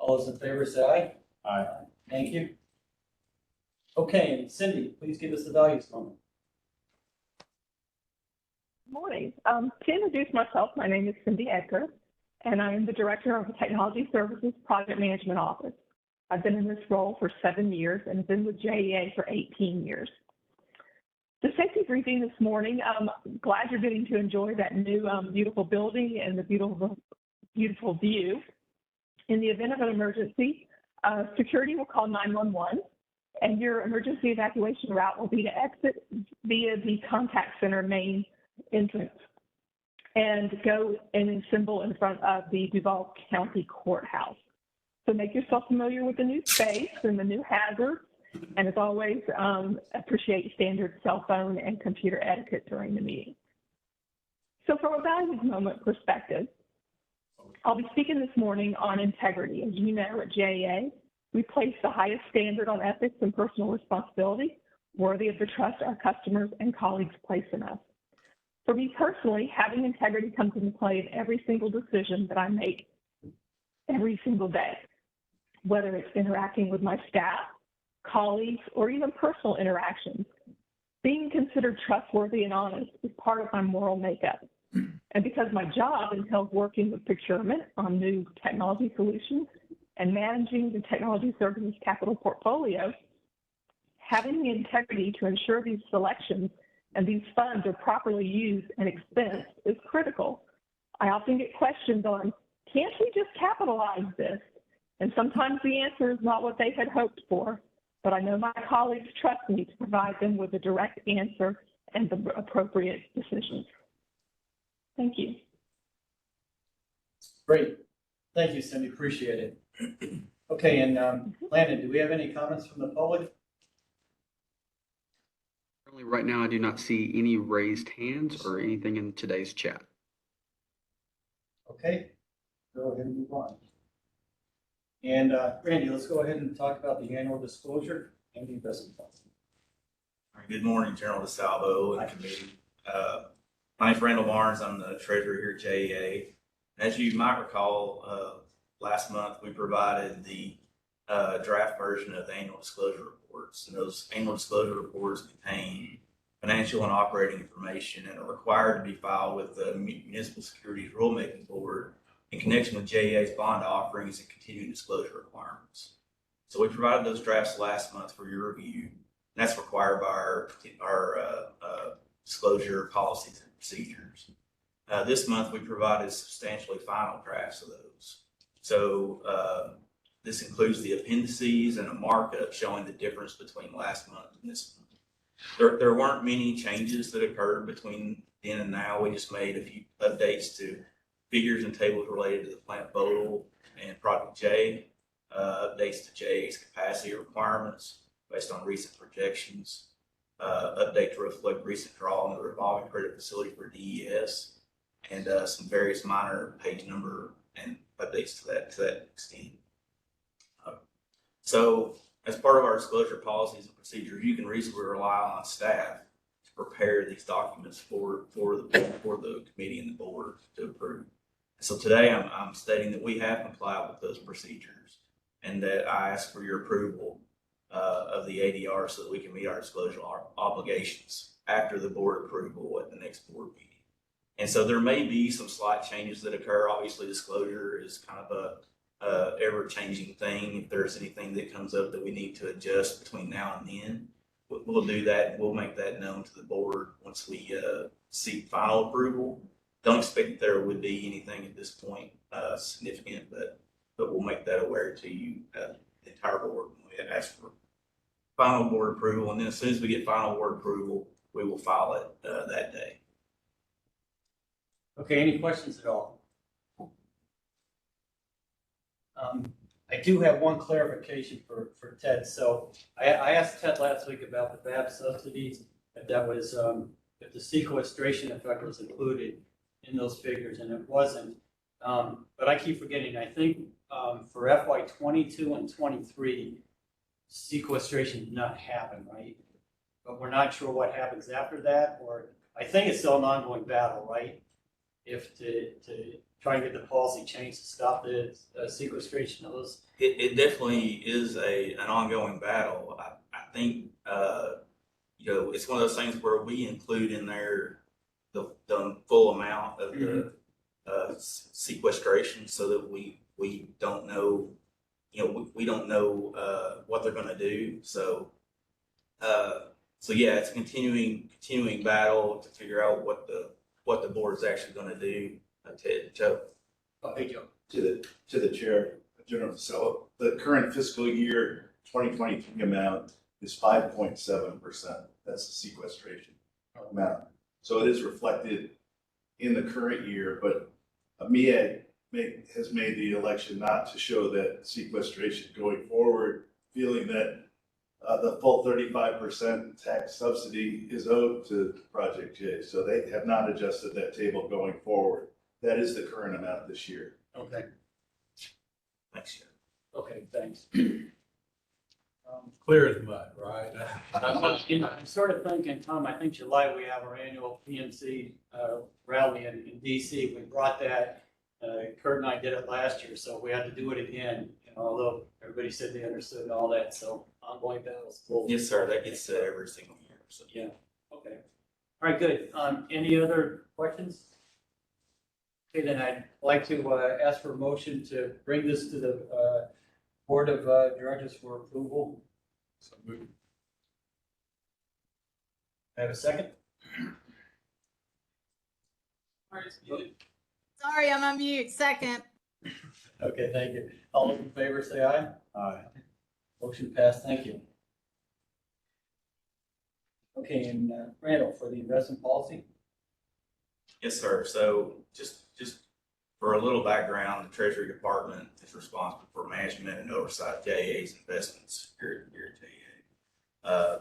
All those in favor say aye. Aye. Thank you. Okay, and Cindy, please give us the values moment. Good morning. To introduce myself, my name is Cindy Edgar, and I am the Director of the Technology Services Project Management Office. I've been in this role for 7 years and have been with JEA for 18 years. The safety briefing this morning, I'm glad you're getting to enjoy that new beautiful building and the beautiful view. In the event of an emergency, security will call 911, and your emergency evacuation route will be to exit via the contact center main entrance and go and assemble in front of the Duval County Courthouse. So make yourself familiar with the new space and the new hazards, and as always, appreciate standard cell phone and computer etiquette during the meeting. So from a values moment perspective, I'll be speaking this morning on integrity. As you know, at JEA, we place the highest standard on ethics and personal responsibility, worthy of the trust our customers and colleagues place in us. For me personally, having integrity comes into play in every single decision that I make every single day, whether it's interacting with my staff, colleagues, or even personal interactions. Being considered trustworthy and honest is part of my moral makeup. And because my job entails working with procurement on new technology solutions and managing the technology services capital portfolio, having the integrity to ensure these selections and these funds are properly used and expensed is critical. I often get questions on, can't we just capitalize this? And sometimes the answer is not what they had hoped for, but I know my colleagues trust me to provide them with a direct answer and the appropriate decisions. Thank you. Great. Thank you, Cindy. Appreciate it. Okay, and Landon, do we have any comments from the public? Currently, right now, I do not see any raised hands or anything in today's chat. Okay, go ahead and move on. And Randy, let's go ahead and talk about the annual disclosure and the investment fund. All right, good morning, General DeSalvo and committee. My name is Randall Barnes. I'm the treasurer here at JEA. As you might recall, last month we provided the draft version of the annual disclosure reports. And those annual disclosure reports contain financial and operating information and are required to be filed with the Municipal Securities Rulemaking Board in connection with JEA's bond offerings and continuing disclosure requirements. So we provided those drafts last month for your review. And that's required by our disclosure policies and procedures. This month we provided substantially final drafts of those. So this includes the appendices and a markup showing the difference between last month and this month. There weren't many changes that occurred between then and now. We just made a few updates to figures and tables related to the plant Bodal and Project J, updates to JEA's capacity requirements based on recent projections, update to reflect recent draw on the revolving credit facility for DES, and some various minor page number and updates to that extent. So as part of our disclosure policies and procedures, you can reasonably rely on staff to prepare these documents for the committee and the board to approve. So today I'm stating that we have complied with those procedures and that I ask for your approval of the ADR so that we can meet our disclosure obligations after the board approval at the next board meeting. And so there may be some slight changes that occur. Obviously, disclosure is kind of a ever-changing thing. If there's anything that comes up that we need to adjust between now and then, we'll do that, and we'll make that known to the board once we seek final approval. Don't expect that there would be anything at this point significant, but we'll make that aware to you, the entire board, when we ask for final board approval. And then as soon as we get final board approval, we will file it that day. Okay, any questions at all? I do have one clarification for Ted. So I asked Ted last week about the VAB subsidies, if that was, if the sequestration effect was included in those figures, and it wasn't. But I keep forgetting, I think for FY 22 and 23, sequestration did not happen, right? But we're not sure what happens after that, or I think it's still an ongoing battle, right? If to try and get the policy changed to stop the sequestration of those? It definitely is an ongoing battle. I think, it's one of those things where we include in there the full amount of the sequestration so that we don't know, we don't know what they're going to do. So yeah, it's a continuing battle to figure out what the board is actually going to do. Ted, Joe. Oh, hey, Joe. To the chair, General Vasella, the current fiscal year 2023 amount is 5.7%. That's the sequestration amount. So it is reflected in the current year, but MEA has made the election not to show that sequestration going forward, feeling that the full 35% tax subsidy is owed to Project J. So they have not adjusted that table going forward. That is the current amount this year. Okay, Thanks, Joe. okay, thanks. Clear as mud, right? I'm sort of thinking, Tom, I think July we have our annual PNC rally in DC. We brought that, Kurt and I did it last year, so we had to do it again. Although everybody said they understood and all that, so ongoing battles. Yes, sir. That gets said every single year. So Yeah, okay. All right, good. Any other questions? Okay, then I'd like to ask for a motion to bring this to the Board of Directors for approval. So moved. Have a second? Sorry, I'm on mute. Second. Okay, thank you. All those in favor say aye. Aye. Motion passed, thank you. Okay, and Randall, for the investment policy? yes, sir. So just for a little background, the Treasury Department is responsible for management and oversight of JEA's investments here at JEA.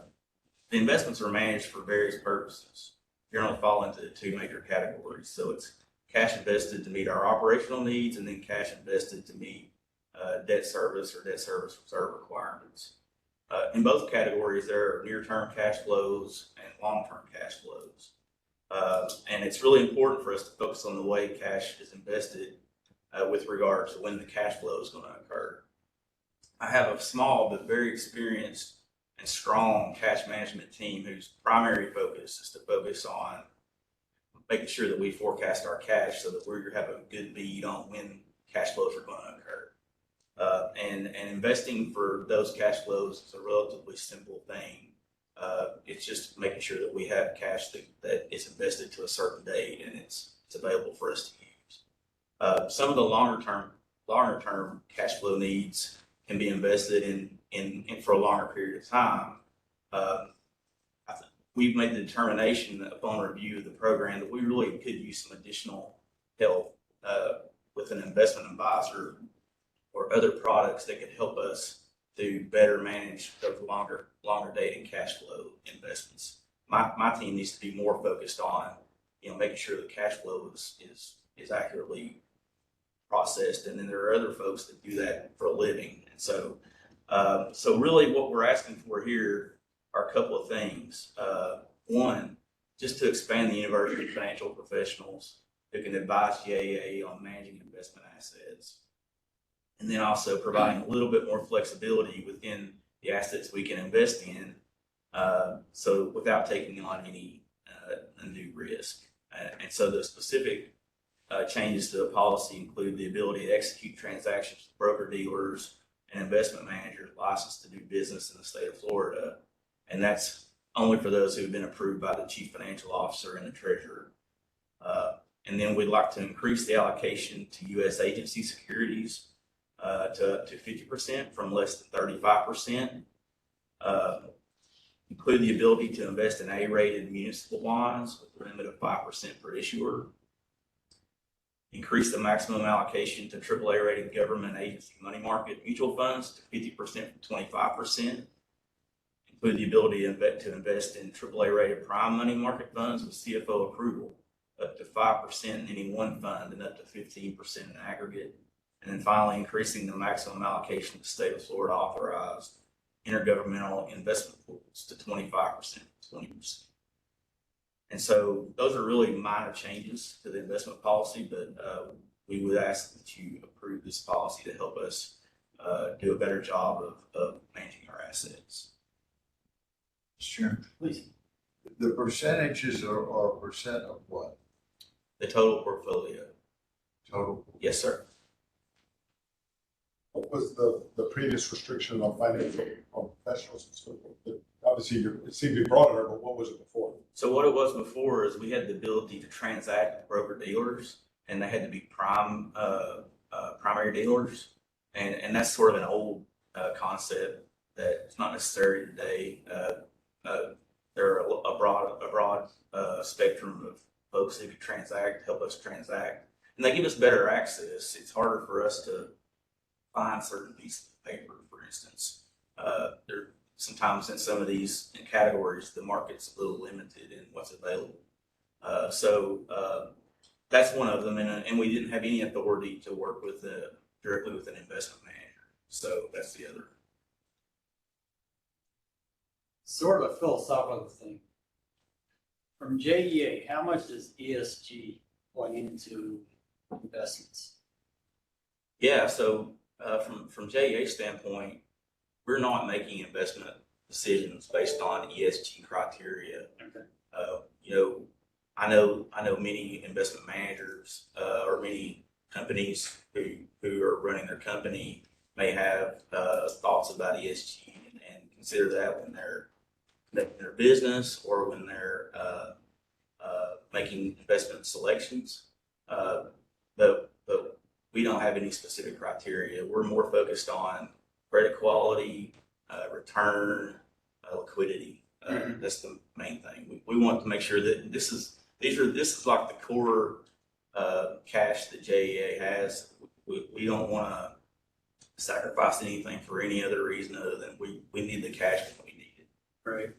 The investments are managed for various purposes. Generally fall into two major categories. So it's cash invested to meet our operational needs, and then cash invested to meet debt service or debt service reserve requirements. In both categories, there are near-term cash flows and long-term cash flows. And it's really important for us to focus on the way cash is invested with regard to when the cash flow is going to occur. I have a small but very experienced and strong cash management team whose primary focus is to focus on making sure that we forecast our cash so that we have a good bead on when cash flows are going to occur. And investing for those cash flows is a relatively simple thing. It's just making sure that we have cash that is invested to a certain date and it's available for us to use. Some of the longer term cash flow needs can be invested in for a longer period of time. We've made the determination upon review of the program that we really could use some additional help with an investment advisor or other products that could help us to better manage those longer dated cash flow investments. My team needs to be more focused on, making sure the cash flow is accurately processed. And then there are other folks that do that for a living. And so really what we're asking for here are a couple of things. One, just to expand the universe of financial professionals who can advise JEA on managing investment assets. And then also providing a little bit more flexibility within the assets we can invest in, so without taking on any undue risk. And so the specific changes to the policy include the ability to execute transactions with broker dealers and investment managers licensed to do business in the state of Florida. And that's only for those who have been approved by the chief financial officer and the treasurer. And then we'd like to increase the allocation to U.S. agency securities to 50% from less than 35%. Include the ability to invest in A-rated municipal bonds with a limit of 5% per issuer. Increase the maximum allocation to AAA rated government agency money market mutual funds to 50% from 25%. Include the ability to invest in AAA rated prime money market funds with CFO approval up to 5% in any one fund and up to 15% in aggregate. And then finally, increasing the maximum allocation to state of Florida authorized intergovernmental investment pools to 25%, 20%. And so those are really minor changes to the investment policy, but we would ask that you approve this policy to help us do a better job of managing our assets. Sure. Please. The percentages are percent of what? The total portfolio. Total? Yes, sir. What was the previous restriction on financial, on professionals and so forth? Obviously, it seemed to be broader, but what was it before? So what it was before is we had the ability to transact with broker dealers, and they had to be primary dealers, and that's sort of an old concept that it's not necessary today. There are a broad spectrum of folks who could transact, help us transact, and they give us better access. It's harder for us to find certain pieces of paper, for instance. There sometimes in some of these categories, the market's a little limited in what's available. So that's one of them, and we didn't have any authority to work with directly with an investment manager. So that's the other. Sort of a philosophical thing. From JEA, how much does ESG play into investments? Yeah, so from JEA standpoint, we're not making investment decisions based on ESG criteria. Okay. I know many investment managers or many companies who are running their company may have thoughts about ESG and consider that when they're their business or when they're making investment selections. But we don't have any specific criteria. We're more focused on credit quality, return, liquidity. That's the main thing. We want to make sure that this is like the core cash that JEA has. We don't want to sacrifice anything for any other reason other than we need the cash when we need it. Right.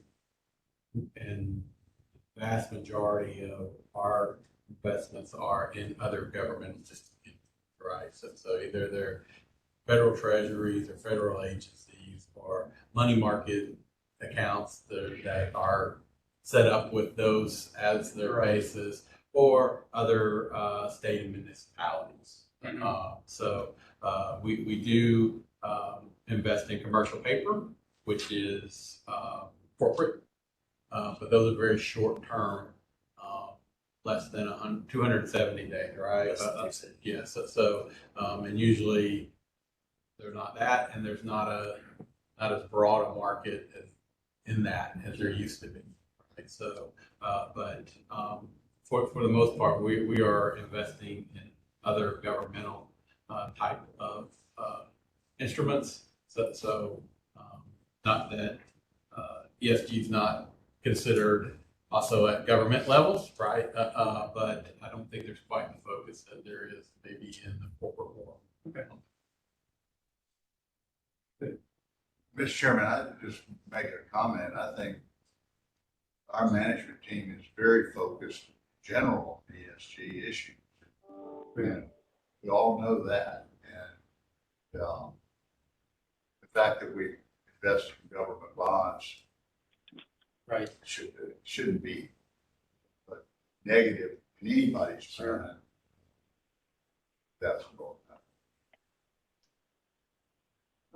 And the vast majority of our investments are in other government institutions, right? So either they're federal treasuries or federal agencies or money market accounts that are set up with those as their basis, or other state and municipalities. So we do invest in commercial paper, which is corporate, but those are very short term, less than 270 days, right? Yes. And usually they're not that, and there's not as broad a market in that as there used to be. Right? So, but for the most part, we are investing in other governmental type of instruments. So not that ESG is not considered also at government levels, right? But I don't think there's quite the focus that there is maybe in the corporate world. Okay. Mr. Chairman, I'd just make a comment. I think our management team is very focused in general on ESG issues. And we all know that. And the fact that we invest in government bonds Right. shouldn't be negative in anybody's mind. That's what.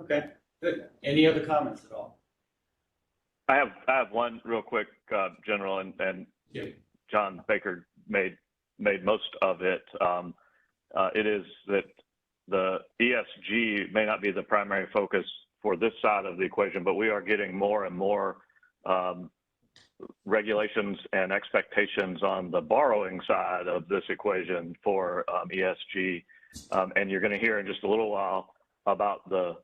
Okay, good. Any other comments at all? I have one real quick, General, and Yeah. John Baker made most of it. It is that the ESG may not be the primary focus for this side of the equation, but we are getting more and more regulations and expectations on the borrowing side of this equation for ESG. And you're going to hear in just a little while about the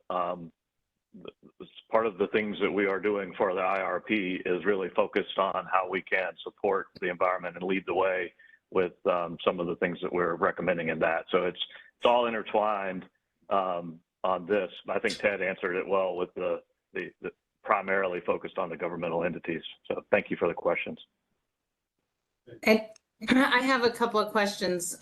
part of the things that we are doing for the IRP is really focused on how we can support the environment and lead the way with some of the things that we're recommending in that. So it's all intertwined on this. I think Ted answered it well with the primarily focused on the governmental entities. So thank you for the questions. And I have a couple of questions,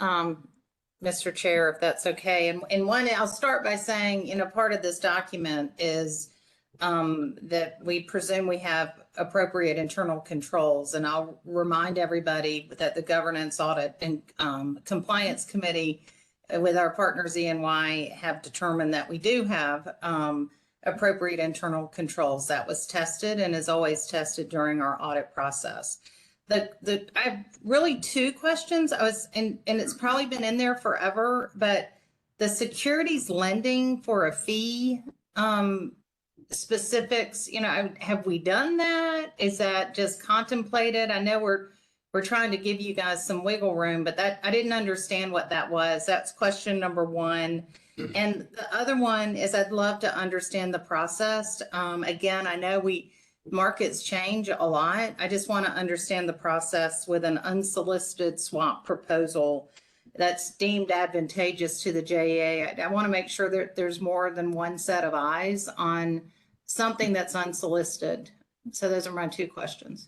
Mr. Chair, if that's okay. And one, I'll start by saying, part of this document is that we presume we have appropriate internal controls. And I'll remind everybody that the Governance, Audit, and Compliance Committee with our partners E&Y have determined that we do have appropriate internal controls. That was tested and is always tested during our audit process. I have really two questions. And it's probably been in there forever, but the securities lending for a fee specifics, have we done that? Is that just contemplated? I know we're trying to give you guys some wiggle room, but that I didn't understand what that was. That's question number one. And the other one is I'd love to understand the process. Again, I know markets change a lot. I just want to understand the process with an unsolicited swap proposal that's deemed advantageous to the JEA. I want to make sure that there's more than one set of eyes on something that's unsolicited. So those are my two questions.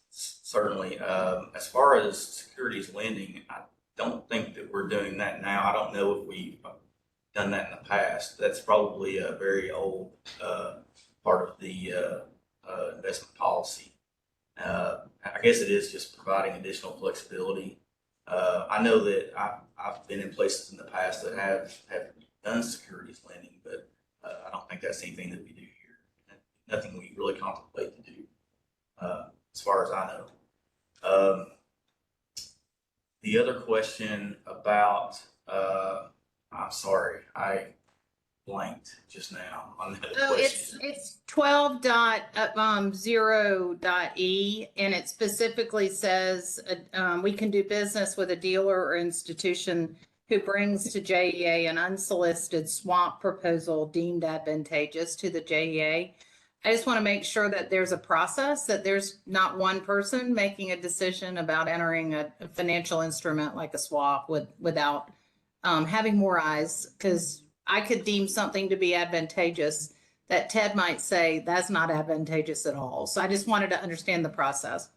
Certainly. As far as securities lending, I don't think that we're doing that now. I don't know if we've done that in the past. That's probably a very old part of the investment policy. I guess it is just providing additional flexibility. I know that I've been in places in the past that have done securities lending, but I don't think that's anything that we do here. Nothing we really contemplate to do, as far as I know. The other question about, I'm sorry, I blanked just now on that question. It's 12.0.e, and it specifically says we can do business with a dealer or institution who brings to JEA an unsolicited swap proposal deemed advantageous to the JEA. I just want to make sure that there's a process, that there's not one person making a decision about entering a financial instrument like a swap without having more eyes, because I could deem something to be advantageous that Ted might say that's not advantageous at all. So I just wanted to understand the process.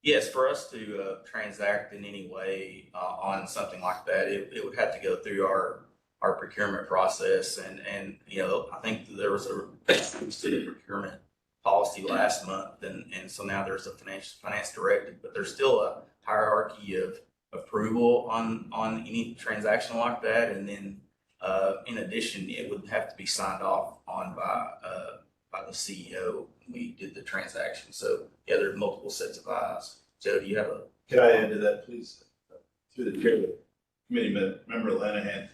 Yes, for us to transact in any way on something like that, it would have to go through our procurement process, and I think there was a city procurement policy last month, and so now there's a finance directive, but there's still a hierarchy of approval on any transaction like that, and then in addition, it would have to be signed off on by the CEO when we did the transaction. So yeah, there's multiple sets of eyes. Joe, do you have a? Can I add to that, please? Through the chair, committee member Lanahan.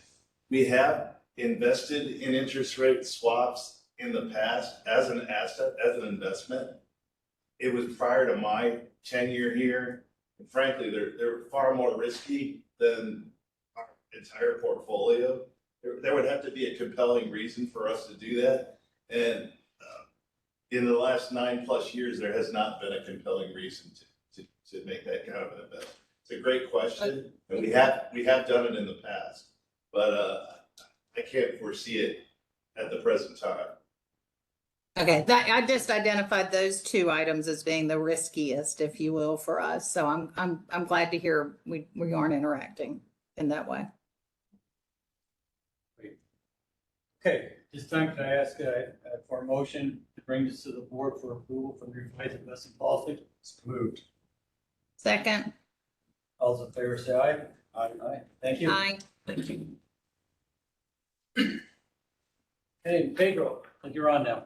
We have invested in interest rate swaps in the past as an asset, as an investment. It was prior to my tenure here. And frankly, they're far more risky than our entire portfolio. There would have to be a compelling reason for us to do that. And in the last 9+ years, there has not been a compelling reason to make that kind of an investment. It's a great question, and we have done it in the past, but I can't foresee it at the present time. Okay, I just identified those two items as being the riskiest, if you will, for us. So I'm glad to hear we aren't interacting in that way. Great. Okay, this time can I ask for a motion to bring this to the board for approval for the revised investment policy? It's moved. Second. All those in favor say aye. Aye. Aye. Thank you. Aye. Thank you. Hey, Pedro, I think you're on now.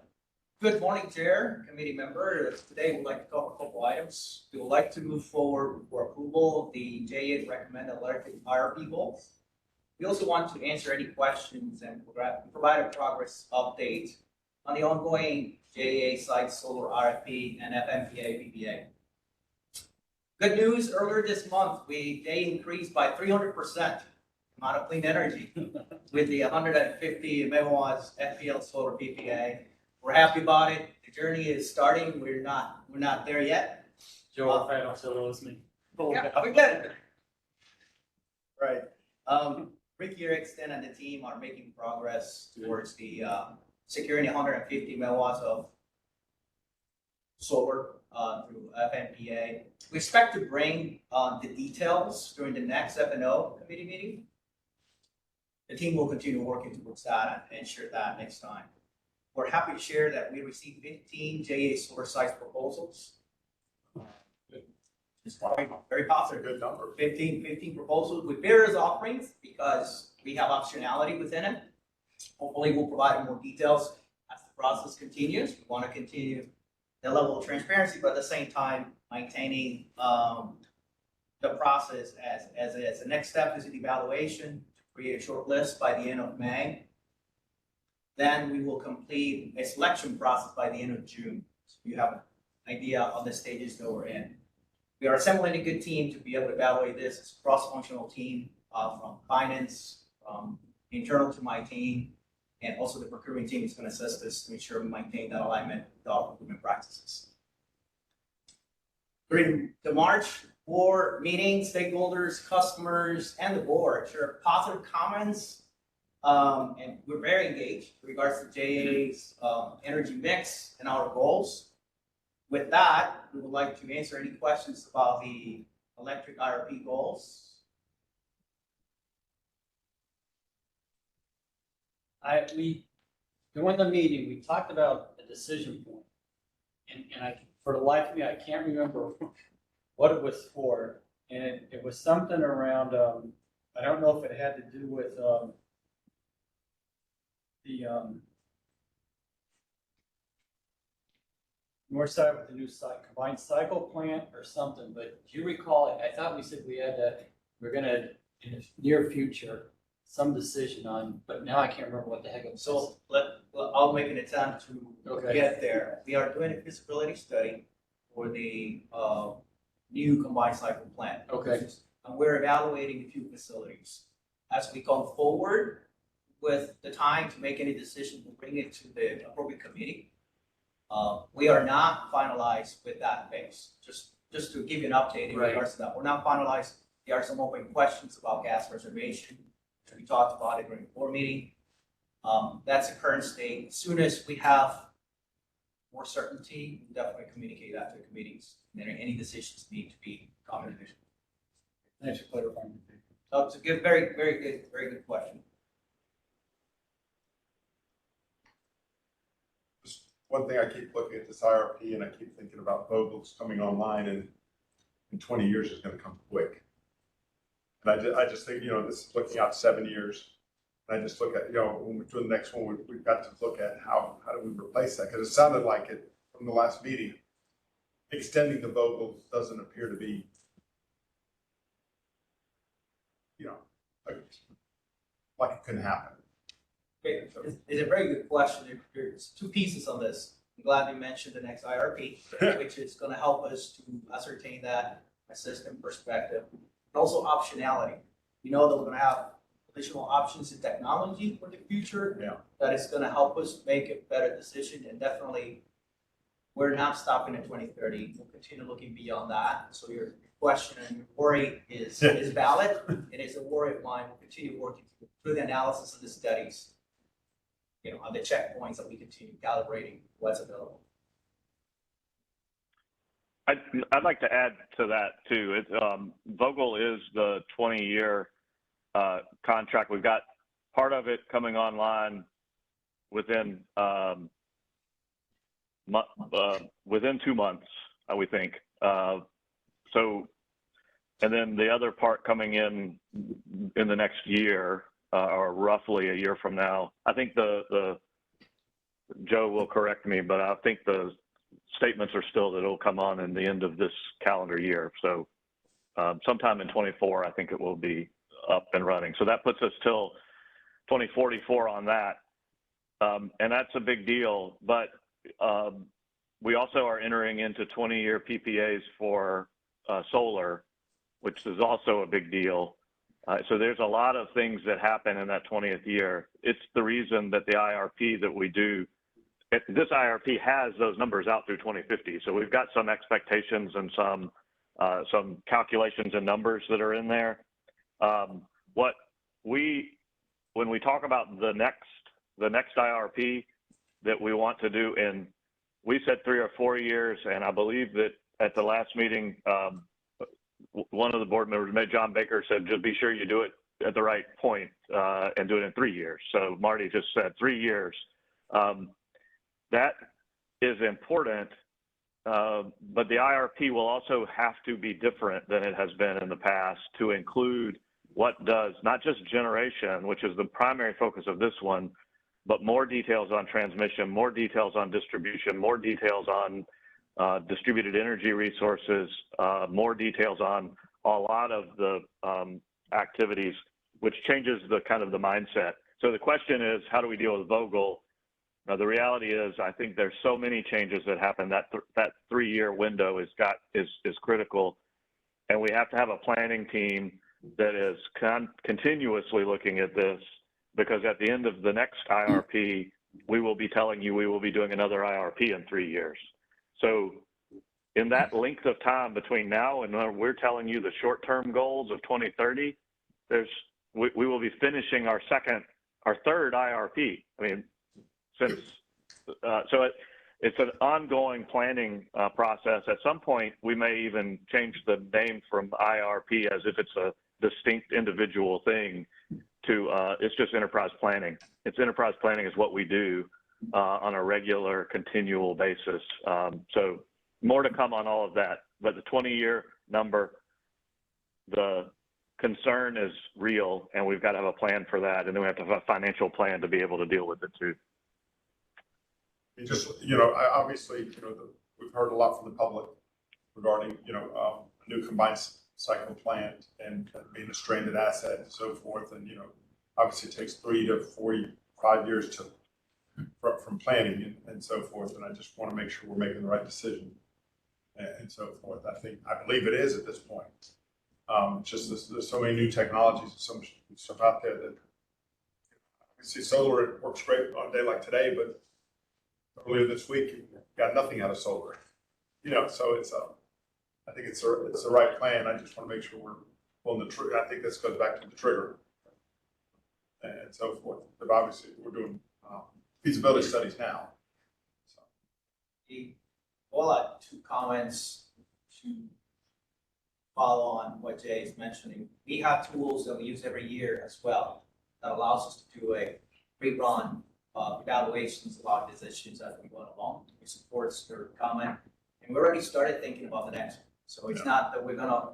Good morning, Chair, committee members. Today, we'd like to cover a couple items. We would like to move forward for approval of the JEA recommended electric IRP goals. We also want to answer any questions and provide a progress update on the ongoing JEA site solar RFP and FMPA PPA. Good news, earlier this month, they increased by 300% amount of clean energy with the 150 megawatts FPL solar PPA. We're happy about it. The journey is starting. We're not there yet. Joe, I don't so it's me. Yeah, we get it. Right. Rick Erickson and the team are making progress towards the securing 150 megawatts of solar through FMPA. We expect to bring the details during the next F&O committee meeting. The team will continue working towards that and ensure that next time. We're happy to share that we received 15 JEA solar sites proposals. It's very positive. Good number. 15 proposals with various offerings because we have optionality within it. Hopefully, we'll provide more details as the process continues. We want to continue the level of transparency, but at the same time, maintaining the process as it is. The next step is an evaluation to create a short list by the end of May. Then we will complete a selection process by the end of June. So you have an idea of the stages that we're in. We are assembling a good team to be able to evaluate this. It's a cross-functional team from finance, from internal to my team, and also the procurement team is going to assist us to ensure we maintain that alignment with our procurement practices. During the March board meeting, stakeholders, customers, and the board share positive comments, and we're very engaged in regards to JEA's energy mix and our goals. With that, we would like to answer any questions about the electric IRP goals. During the meeting, we talked about the decision point. And for the life of me, I can't remember what it was for. And it was something around, I don't know if it had to do with the north side with the new combined cycle plant or something, but do you recall it? I thought we said we're gonna, in the near future, some decision on, but now I can't remember what the heck it was. So I'll make an attempt to get there. We are doing a feasibility study for the new combined cycle plant. Okay. And we're evaluating a few facilities. As we go forward with the time to make any decision, we'll bring it to the appropriate committee. We are not finalized with that phase. Just to give you an update in regards to that. We're not finalized. There are some open questions about gas reservation. We talked about it during the board meeting. That's the current state. As soon as we have more certainty, we'll definitely communicate that to the committees. And any decisions need to be commented. Thanks for clarifying. So it's a good, very good question. One thing, I keep looking at this IRP and I keep thinking about Vogel's coming online and in 20 years is going to come quick. And I just think, this is looking out 7 years. And I just look at, when we're doing the next one, we've got to look at how do we replace that? Because it sounded like it from the last meeting, extending the Vogel doesn't appear to be, like it couldn't happen. Okay, it's a very good question. There's two pieces on this. I'm glad you mentioned the next IRP, which is going to help us to ascertain that a system perspective, and also optionality. We know that we're going to have additional options in technology for the future. Yeah. That is going to help us make a better decision, and definitely we're not stopping at 2030. We'll continue looking beyond that. So your question and your worry is valid. It is a worry of mine. We'll continue working through the analysis of the studies, on the checkpoints that we continue calibrating what's available. I'd like to add to that too. Vogel is the 20-year contract. We've got part of it coming online within 2 months, we think. And then the other part coming in the next year, or roughly a year from now. I think the Joe will correct me, but I think the statements are still that it'll come on in the end of this calendar year. So sometime in 24, I think it will be up and running. So that puts us till 2044 on that. And that's a big deal. But we also are entering into 20-year PPAs for solar, which is also a big deal. So there's a lot of things that happen in that 20th year. It's the reason that the IRP that we do, this IRP has those numbers out through 2050. So we've got some expectations and some calculations and numbers that are in there. When we talk about the next IRP that we want to do, and we said 3 or 4 years, and I believe that at the last meeting, one of the board members, John Baker, said, just be sure you do it at the right point and do it in 3 years. So Marty just said 3 years. That is important but the IRP will also have to be different than it has been in the past to include what does, not just generation, which is the primary focus of this one, but more details on transmission, more details on distribution, more details on distributed energy resources, more details on a lot of the activities, which changes the kind of the mindset. So the question is, how do we deal with Vogel? Now, the reality is, I think there's so many changes that happen that that 3-year window is critical, and we have to have a planning team that is continuously looking at this, because at the end of the next IRP, we will be telling you we will be doing another IRP in 3 years. So in that length of time between now and when we're telling you the short-term goals of 2030, we will be finishing our third IRP. I mean, it's an ongoing planning process. At some point, we may even change the name from IRP as if it's a distinct individual thing to it's just enterprise planning. It's enterprise planning is what we do on a regular, continual basis. So more to come on all of that. But the 20-year number, the concern is real, and we've got to have a plan for that. And then we have to have a financial plan to be able to deal with it too. It just, obviously, we've heard a lot from the public regarding, a new combined cycle plant and being a stranded asset and so forth. And, obviously it takes 3 to 45 years from planning and so forth. And I just want to make sure we're making the right decision and so forth. I believe it is at this point. Just there's so many new technologies and so much stuff out there that I see solar works great on a day like today, but earlier this week, you got nothing out of solar. So it's I think it's the right plan. I just want to make sure we're pulling the trigger. I think this goes back to the trigger and so forth. But obviously, we're doing feasibility studies now. So. Well, 2 comments to follow on what Jay is mentioning. We have tools that we use every year as well that allows us to do a pre-run evaluations of our decisions as we go along. It supports your comment. And we already started thinking about the next one. So it's not that we're going to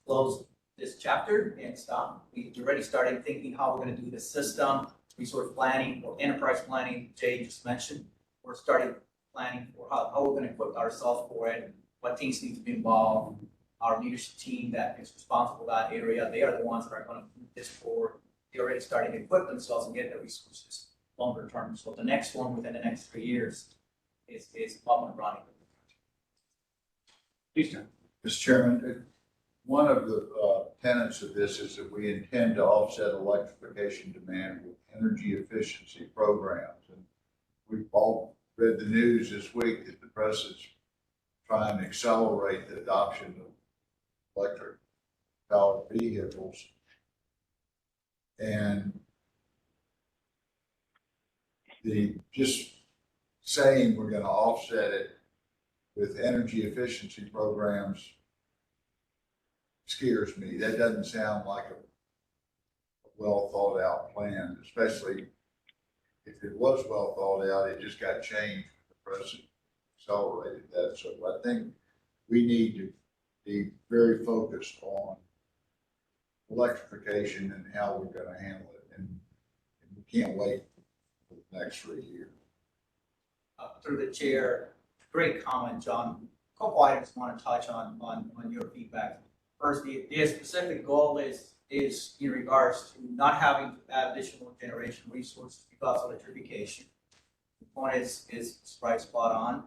close this chapter and stop. We already started thinking how we're going to do the system, resource planning, or enterprise planning, Jay just mentioned. We're starting planning for how we're going to equip ourselves for it, what teams need to be involved. Our leadership team that is responsible for that area, they are the ones that are going to move this forward. They're already starting to equip themselves and get the resources longer term. So the next one within the next 3 years is up and running. Please, John. Mr. Chairman, one of the tenets of this is that we intend to offset electrification demand with energy efficiency programs. And we've all read the news this week that the president's trying to accelerate the adoption of electric powered vehicles. And just saying we're going to offset it with energy efficiency programs scares me. That doesn't sound like a well thought out plan, especially if it was well thought out, it just got changed. The president accelerated that. So I think we need to be very focused on electrification and how we're going to handle it. And we can't wait for the next 3 years. Through the chair, great comment, John. A couple items I want to touch on your feedback. First, the specific goal is in regards to not having to add additional generation resources because of electrification. The point is right spot on.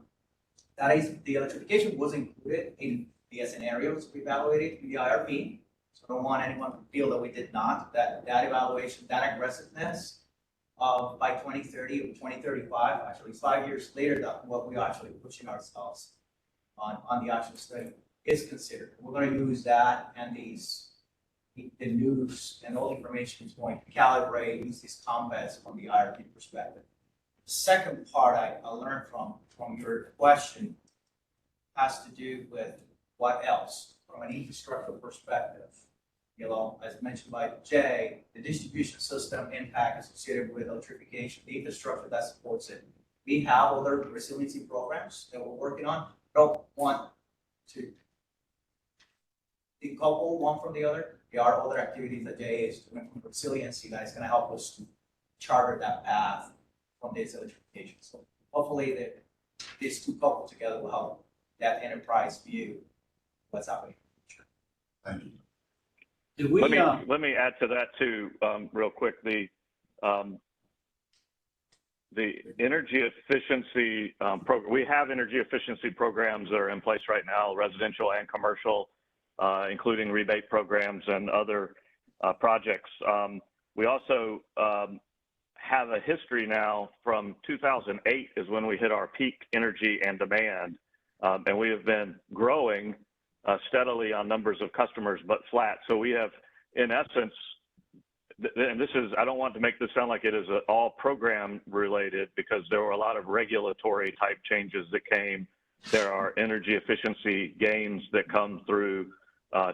That is, the electrification was included in the scenarios we evaluated in the IRP. So I don't want anyone to feel that we did not. That evaluation, that aggressiveness of by 2030 or 2035, actually 5 years later, that what we're actually pushing ourselves on the actual study is considered. We're going to use that and the news and all the information is going to calibrate, use these comments from the IRP perspective. The second part I learned from your question has to do with what else from an infrastructure perspective. As mentioned by Jay, the distribution system impact associated with electrification, the infrastructure that supports it. We have other resiliency programs that we're working on. don't want to decouple one from the other. There are other activities that JEA is doing from resiliency that is going to help us to charter that path from this electrification. So hopefully these two coupled together will help that enterprise view what's happening. Thank you. Do we, Let me add to that too, real quick. The energy efficiency we have energy efficiency programs that are in place right now, residential and commercial, including rebate programs and other projects. We also have a history now from 2008 is when we hit our peak energy and demand, and we have been growing steadily on numbers of customers, but flat. So we have, in essence, and this is, I don't want to make this sound like it is all program related, because there were a lot of regulatory type changes that came. There are energy efficiency gains that come through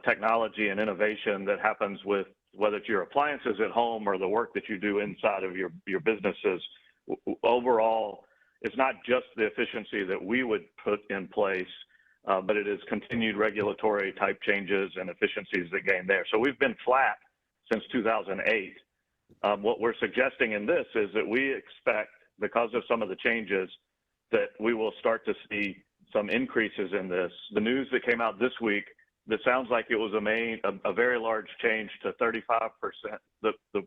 technology and innovation that happens with whether it's your appliances at home or the work that you do inside of your businesses. Overall, it's not just the efficiency that we would put in place, but it is continued regulatory type changes and efficiencies that gain there. So we've been flat since 2008. What we're suggesting in this is that we expect, because of some of the changes, that we will start to see some increases in this. The news that came out this week, that sounds like it was a very large change to 35%. The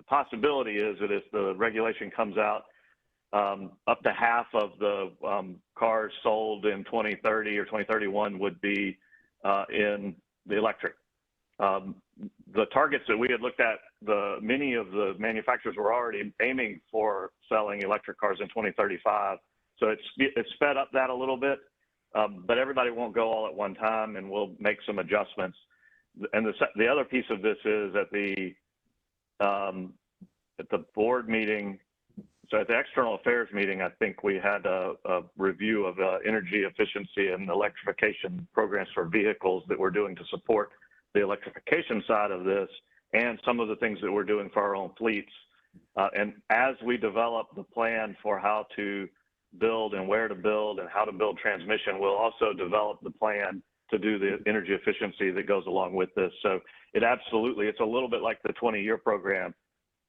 possibility is that if the regulation comes out, up to half of the cars sold in 2030 or 2031 would be in the electric. The targets that we had looked at, many of the manufacturers were already aiming for selling electric cars in 2035. So it's sped up that a little bit, but everybody won't go all at one time, and we'll make some adjustments. And the other piece of this is at the board meeting. So at the external affairs meeting, I think we had a review of energy efficiency and electrification programs for vehicles that we're doing to support the electrification side of this, and some of the things that we're doing for our own fleets. And as we develop the plan for how to build and where to build and how to build transmission, we'll also develop the plan to do the energy efficiency that goes along with this. So it's a little bit like the 20-year program.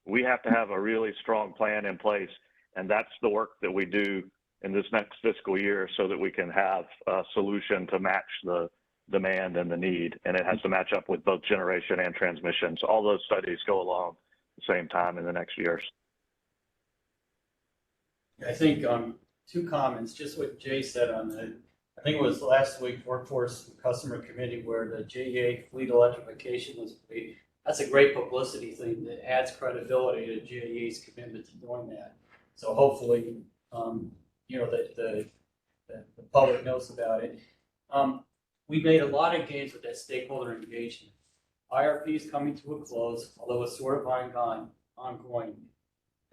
We have to have a really strong plan in place, and that's the work that we do in this next fiscal year, so that we can have a solution to match the demand and the need, and it has to match up with both generation and transmission. So all those studies go along at the same time in the next years. I think two comments, just what Jay said on the, I think it was last week, Workforce Customer Committee, where the JEA fleet electrification was paid. That's a great publicity thing that adds credibility to JEA's commitment to doing that. So hopefully, the public knows about it. We made a lot of gains with that stakeholder engagement. IRP is coming to a close, although it's sort of ongoing.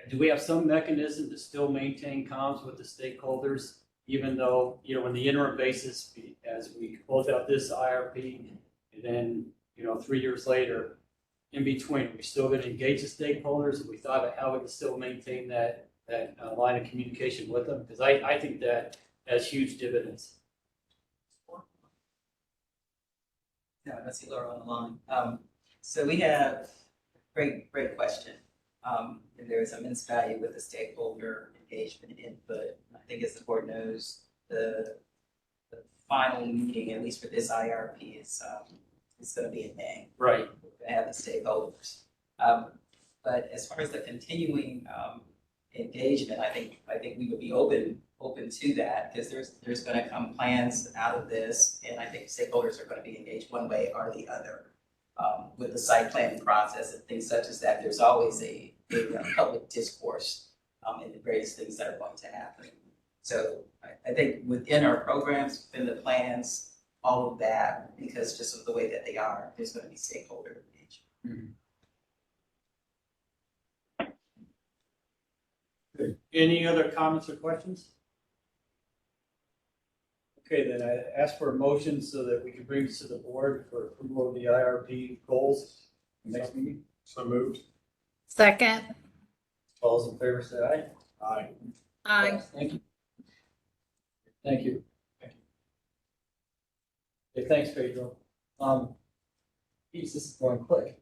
Do we have some mechanism to still maintain comms with the stakeholders, even though, on the interim basis, as we close out this IRP, and then, 3 years later, in between, we're still going to engage the stakeholders? We thought of how we can still maintain that line of communication with them, because I think that has huge dividends. No, I see Laura on the line. So we have great question. And there is immense value with the stakeholder engagement input. I think, as the board knows, the final meeting, at least for this IRP, is going to be in May. Right. We're going to have the stakeholders. But as far as the continuing engagement, I think we would be open to that, because there's going to come plans out of this, and I think stakeholders are going to be engaged one way or the other with the site planning process and things such as that. There's always a public discourse in the various things that are going to happen. So I think within our programs, within the plans, all of that, because just of the way that they are, there's going to be stakeholder engagement. Good. Any other comments or questions? Okay, then I ask for a motion so that we can bring this to the board for approval of the IRP goals next meeting. So moved. Second. All those in favor say aye. Aye. Aye. Thank you. Thank you. Okay, thanks, Pedro. Geez, this is going quick.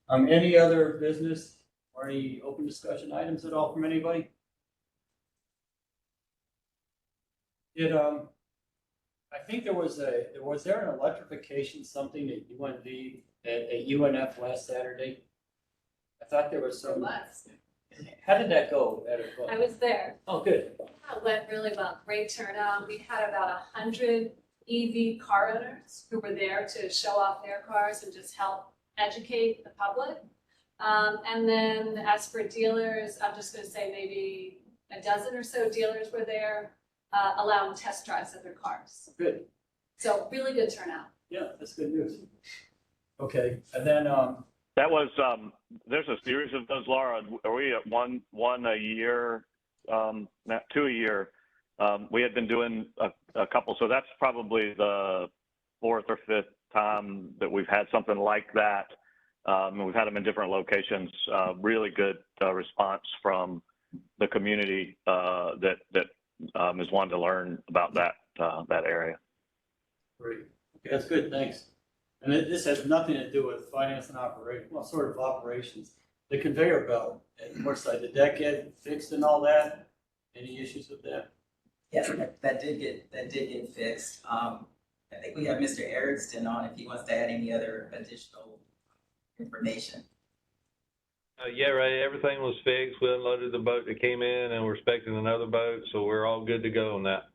Any other business or any open discussion items at all from anybody? I think was there an electrification, something at UNV, at UNF last Saturday? I thought there was some. How did that go? I was there. Oh, good. It went really well. Great turnout. We had about 100 EV car owners who were there to show off their cars and just help educate the public. And then as for dealers, I'm just going to say maybe a dozen or so dealers were there allowing test drives of their cars. Good. So really good turnout. Yeah, that's good news. Okay, and then That was, there's a series of those, Laura. Are we at one a year, not 2 a year? We had been doing a couple, so that's probably the 4th or 5th time that we've had something like that. We've had them in different locations. Really good response from the community that is wanting to learn about that area. great. Okay, that's good. Thanks. And this has nothing to do with finance and operation. Well, sort of operations. The conveyor belt at Northside, did that get fixed and all that? Any issues with that? Yes, that did get fixed. I think we have Mr. Erickson on if he wants to add any other additional information. Yeah, right. Everything was fixed. We unloaded the boat that came in and we're expecting another boat. So we're all good to go on that.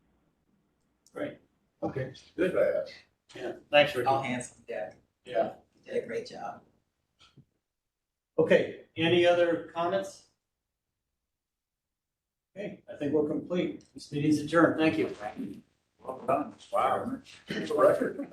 Great. Okay, good. Fast. Yeah, thanks, Ricky. All hands on deck. Yeah. You did a great job. Okay, any other comments? Okay, I think we're complete. This meeting's adjourned. Thank you. Well done. Wow. It's a record.